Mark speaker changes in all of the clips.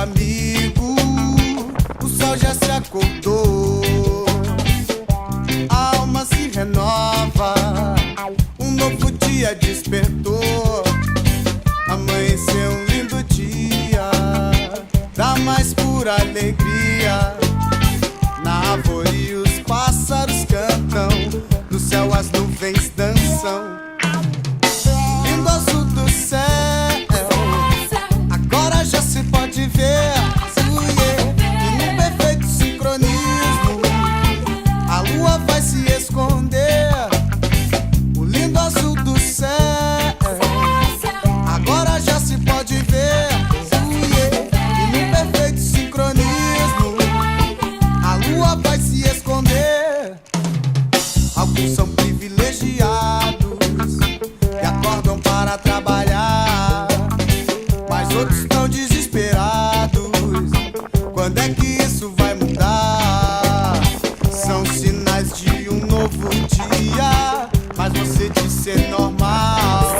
Speaker 1: amigo, o sol já se acordou. A alma se renova, um novo dia despertou. Amanheceu um lindo dia, dá mais pura alegria. Na árvore os pássaros cantam, no céu as nuvens dançam. Lindo azul do céu, agora já se pode ver. E num perfeito sincronismo, a lua vai se esconder. O lindo azul do céu, agora já se pode ver. E num perfeito sincronismo, a lua vai se esconder. Alguns são privilegiados e acordam para trabalhar, mas outros estão desesperados. Quando é que isso vai mudar? São sinais de um novo dia, mas você diz ser normal.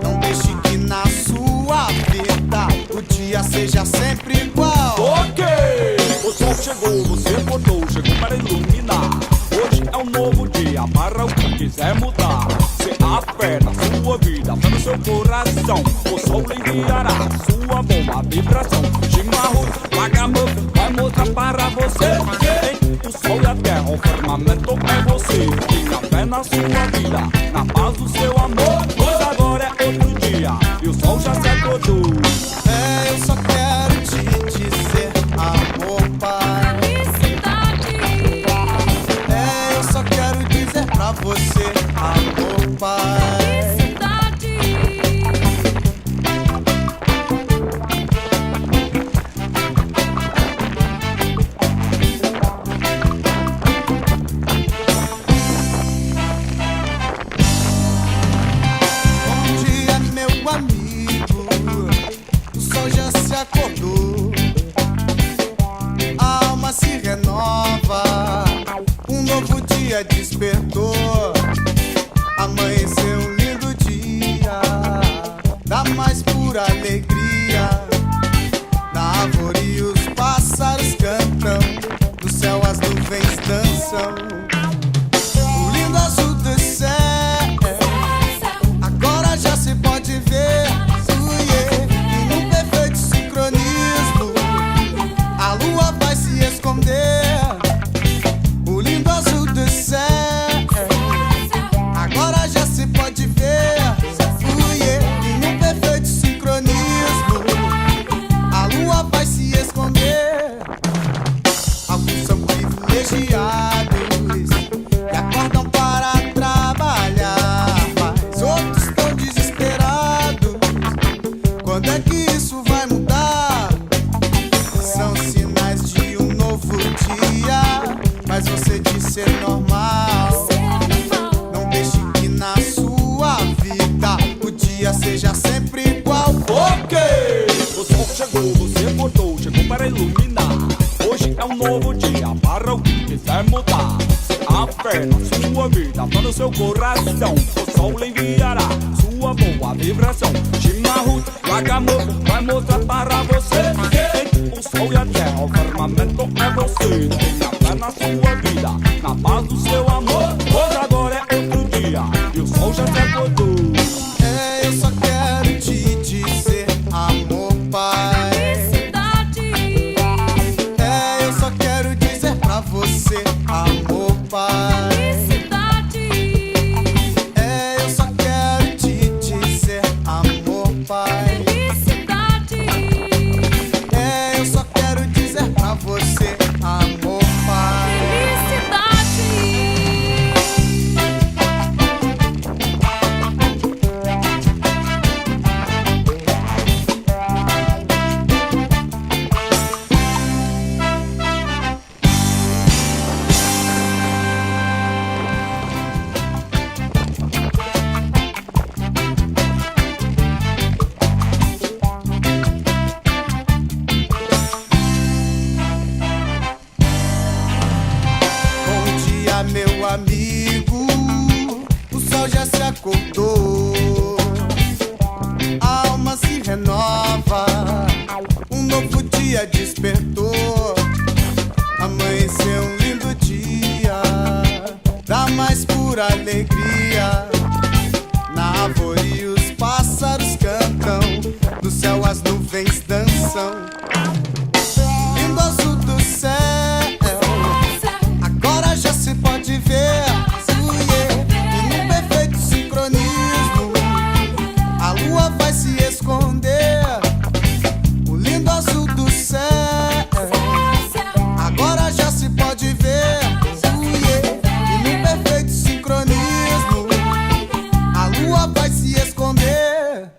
Speaker 1: Não deixe que na sua vida o dia seja sempre igual.
Speaker 2: Ok! O sol chegou, você acordou, chegou para iluminar. Hoje é um novo dia, para o que quiser mudar. Se há fé na sua vida, fé no seu coração, o sol lhe enviará sua boa vibração. Chimarrão, vagabundo, vai mostrar para você. O sol e a terra, o firmamento é você. Tenha fé na sua vida, na paz do seu amor. Pois agora é outro dia, e o sol já se acordou.
Speaker 1: É, eu só quero te dizer amor, pai. É, eu só quero dizer pra você amor, pai. Bom dia, meu amigo, o sol já se acordou. A alma se renova, um novo dia despertou. Amanheceu um lindo dia, dá mais pura alegria. Na árvore os pássaros cantam, no céu as nuvens dançam. O lindo azul do céu, agora já se pode ver. E num perfeito sincronismo, a lua vai se esconder. O lindo azul do céu, agora já se pode ver. E num perfeito sincronismo, a lua vai se esconder. Alguns são privilegiados e acordam para trabalhar, mas outros estão desesperados. Quando é que isso vai mudar? São sinais de um novo dia, mas você diz ser normal. Não deixe que na sua vida o dia seja sempre igual.
Speaker 2: Ok! O sol chegou, você acordou, chegou para iluminar. Hoje é um novo dia, para o que quiser mudar. Se há fé na sua vida, fé no seu coração, o sol lhe enviará sua boa vibração. Chimarrão, vagabundo, vai mostrar para você. O sol e a terra, o firmamento é você. Tenha fé na sua vida, na paz do seu amor. Pois agora é outro dia, e o sol já se acordou.
Speaker 1: É, eu só quero te dizer amor, pai. É, eu só quero dizer pra você amor, pai. É, eu só quero te dizer amor, pai. É, eu só quero dizer pra você amor, pai. dia despertou, amanheceu um lindo dia da mais pura alegria. Na árvore os pássaros cantam, no céu as nuvens dançam. Lindo azul do céu, agora já se pode ver. E no perfeito sincronismo a lua vai se esconder. O lindo azul do céu, agora já se pode ver. E no perfeito sincronismo a lua vai se esconder.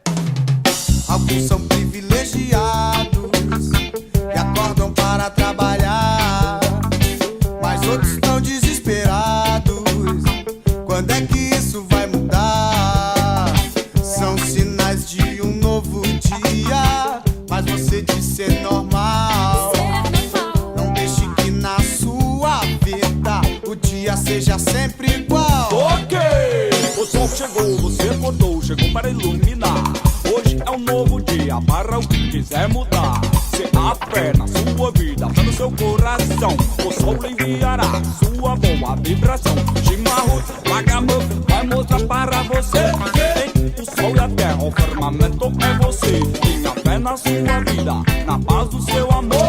Speaker 1: Alguns são privilegiados e acordam para trabalhar, mas outros estão desesperados. Quando é que isso vai mudar? São sinais de um novo dia, mas você diz ser normal. Não deixe que na sua vida o dia seja sempre igual.
Speaker 2: Ok, o sol chegou, você acordou, chegou para iluminar. Hoje é um novo dia para o que quiser mudar. Se há fé na sua vida, fé no seu coração, o sol lhe enviará sua boa vibração. Chimarrão, Lagamuf vai mostrar para você. O sol e a terra, o firmamento é você. Tenha fé na sua vida, na paz do seu amor.